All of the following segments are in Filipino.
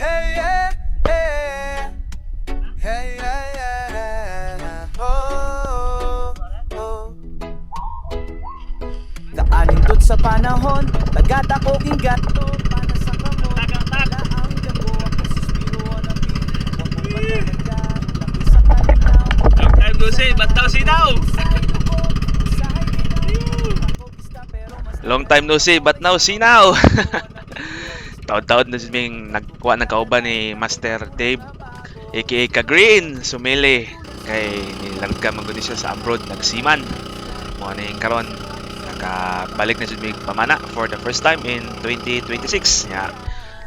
Hey, yeah, yeah. Hey, yeah, yeah. Oh, oh. Daanin do't sa panahon, lagat ako kinggato para sa kamon. Wala ang gago, ako suspiro ng pili. Huwag mong patalaga, labis sa kalinaw. Long time no see, ba't daw sinaw? Long time no see, but now see now. Taon-taon na siming nagkuha ng kauban ni Master Dave aka Ka-Green sumili kay nilarga maguni siya sa abroad nagsiman mo na yung karon nakabalik na siming pamana for the first time in 2026 nya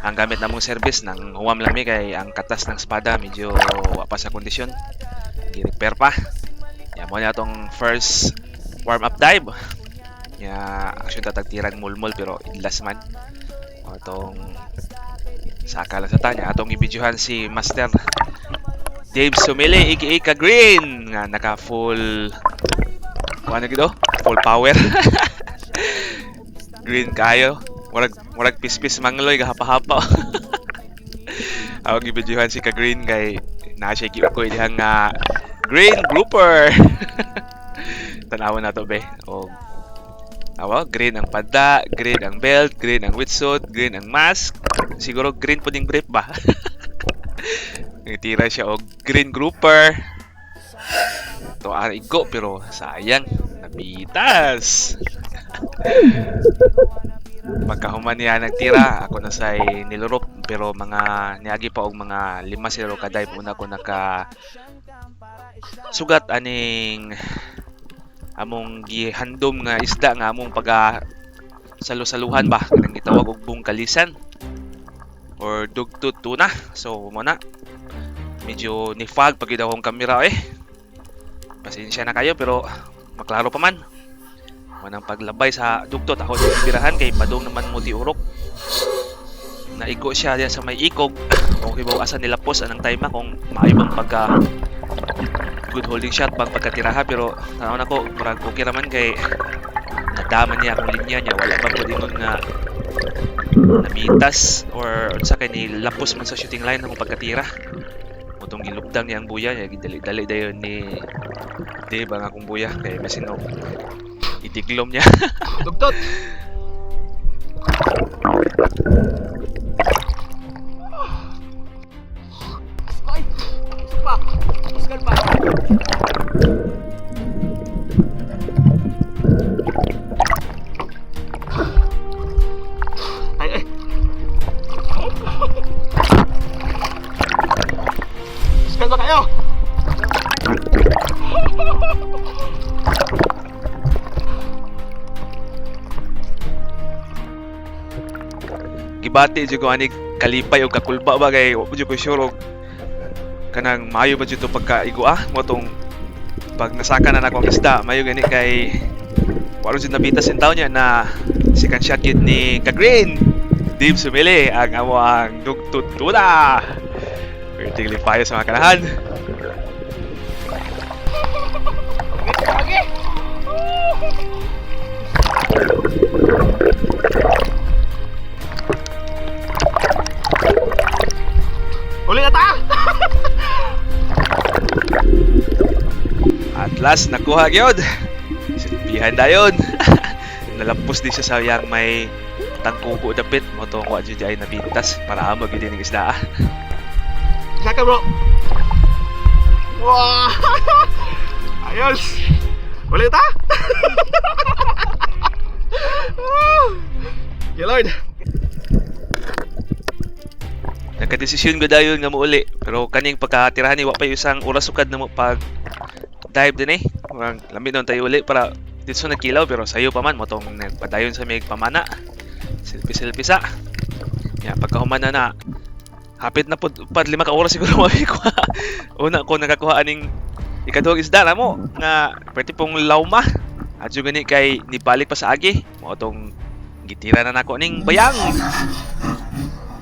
ang gamit namong service ng huwam lang mi kay ang katas ng espada medyo wa pa sa kondisyon gi-repair pa nya mo na tong first warm up dive nya actually tatagtirang mulmul pero idlas man atong saka lang sa tanya atong ibidyohan si Master Dave Sumili aka Ka-Green nga naka full ano gito full power green kayo murag pispis mangloy gahapa-hapa atong ibidyohan si Ka-Green kay na siya giukoy dihang green grouper tanawon na to be o green ang pada, green ang belt, green ang wetsuit, green ang mask. Siguro green po ding brief ba? Nagtira siya og green grouper. To igo pero sayang nabitas. Pagkahuman niya nagtira, ako na say nilurop pero mga niagi pa og mga 5 silo kaday una ko naka sugat aning among gihandom nga isda nga among salusaluhan ba kanang gitawag og bungkalisan or dugtut tuna so mo na medyo nifag pag akong kamera pasensya na kayo pero maklaro pa man manang paglabay sa dugtot ako sa birahan kay padong naman mo tiurok naigo siya diya sa may ikog o kibawasan nila pos anang time kung maayo bang pagka good holding shot bang pagkatiraha pero naon ako murag okay raman kay nadaman niya akong linya niya wala pa pud ingon nga nabitas or unsa kay ni lapos man sa shooting line akong pagkatira mutong gilupdang niya ang buya niya gidali-dali dayon ni Dave ang akong buya kay masin og itiglom niya dugtot Ay! Supa! Pusgal pa! Ay! Pusgal pa kayo! Gibati jud ko ani kalipay o kakulba ba kay wa jud ko sure og kanang mayo ba jud to pagkaigo mo tong pag nasaka na akong isda mayo gani kay wala jud nabitas in taon niya na second shot yun ni Ka-Green Dave Sumili ang amo ang dugtut tuna vertically fire sa mga kanahan Okay! Uli na ta! at last nakuha gyud silpihan dayon nalampos di siya sa yang may tangkuko dapit mo to wa jud ay nabintas para amo gyud ning isda Saka bro! Wow! Ayos! Uli na ta! Yeah, Lord! nagka-desisyon ko dayon nga muuli pero kaning pagkatirahan ni wa pa isang oras sukad na mo pag dive din lamig nun tayo uli para dito nagkilaw pero sayo pa man mo tong nagpadayon sa may pamana selfie sa pagkahuman na hapit na po 5 ka oras siguro mabikuha una ko nakakuha aning ikaduhang isda na mo nga pwede pong lawma at yung gani kay nibalik pa sa agi mo tong gitira na nako ning bayang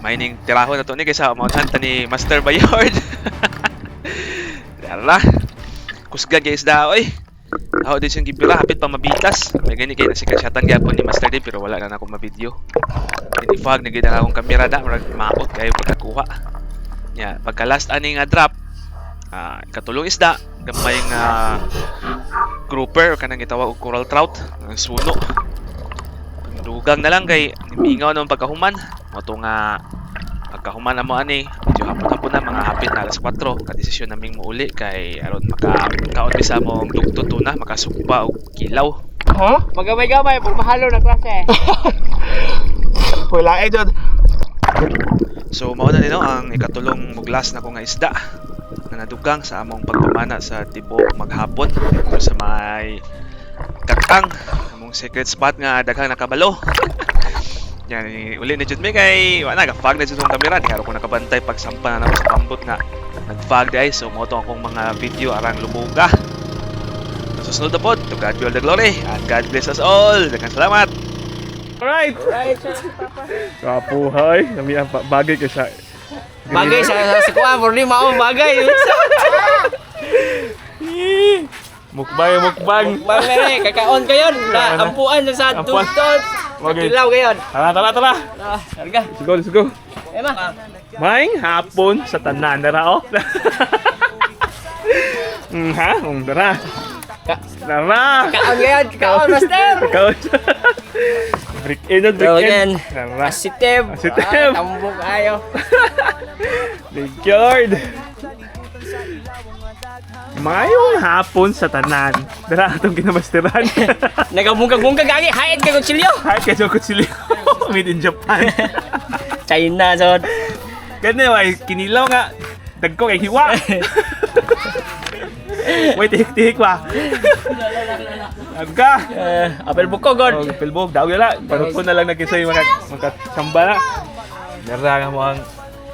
mining tiraho na to ni kaysa maunhan ta ni Master Bayard. Dara. Kusgan kay isda oy. Ako din siyang gipila hapit pa mabitas. May gani kay nasikat gyapon ni Master Dave pero wala na ako ma-video. Pinifag na gid akong kamera da murag maot kayo pagkakuha. Nya pagka last ani nga drop, katulong isda gamay nga grouper kanang gitawag og coral trout, ang suno. Dugang na lang kay mingaw naman pagkahuman. Mo to nga pagkahuman amo ani, medyo hapon-hapon na mga hapit na alas 4 ka desisyon naming muuli kay aron makaon bisa mo dugto tuna makasugba og kilaw. Magamay-gamay pag mahalo na klase. Wala eh dyan. So mao na nino ang ikatulong muglas na ko nga isda na nadugang sa among pagpamana sa tibok maghapon dito sa may Katang, among secret spot nga daghang nakabalo. Yan, uli na jud mi kay wala nagafag na jud ang kamera, di ko nakabantay pagsampa na nako sa pambot nga nagfag di ay so mo to akong mga video arang lumuga. Susunod na pod, to God be all the glory and God bless us all. Daghang salamat. Alright. Right, sir, Papa. Kapuhay. Nami ang bagay ka sa... Bagay sa kuha, for lima akong bagay. Mukbang. Bang mere, kakaon kayon. Na ampuan na sa Ampuan. tutot. Okay. Kilaw kayon. Tara. Harga. Let's go. Ema. Maing hapon sa tanan dara oh. Ha? Dara. Dara. Kaon kayon, kaon master. Ikaw. Break in. Dara. Asitib. Tambok ayo. Thank you, Lord. Mayong hapon sa tanan. Dara atong kinamasteran. Nagabungkag-bungkag agi, hayat kay kutsilyo. Hi, kayo kutsilyo. Made in Japan. China son. Ganun, ay kinilaw nga. Dagko kay hiwa. Wait, tihik pa. Agka. Apel buko god. Oh, pilbog, daw yala. Panupon na lang nagkisa yung mga samba na. Dara nga mo ang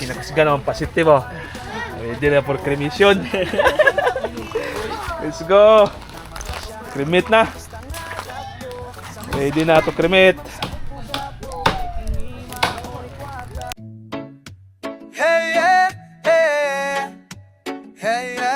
kinakasigan ng positive oh. Ready na for cremation. Let's go. Cremate na. Ready na to cremate. Hey, yeah, hey, hey, yeah.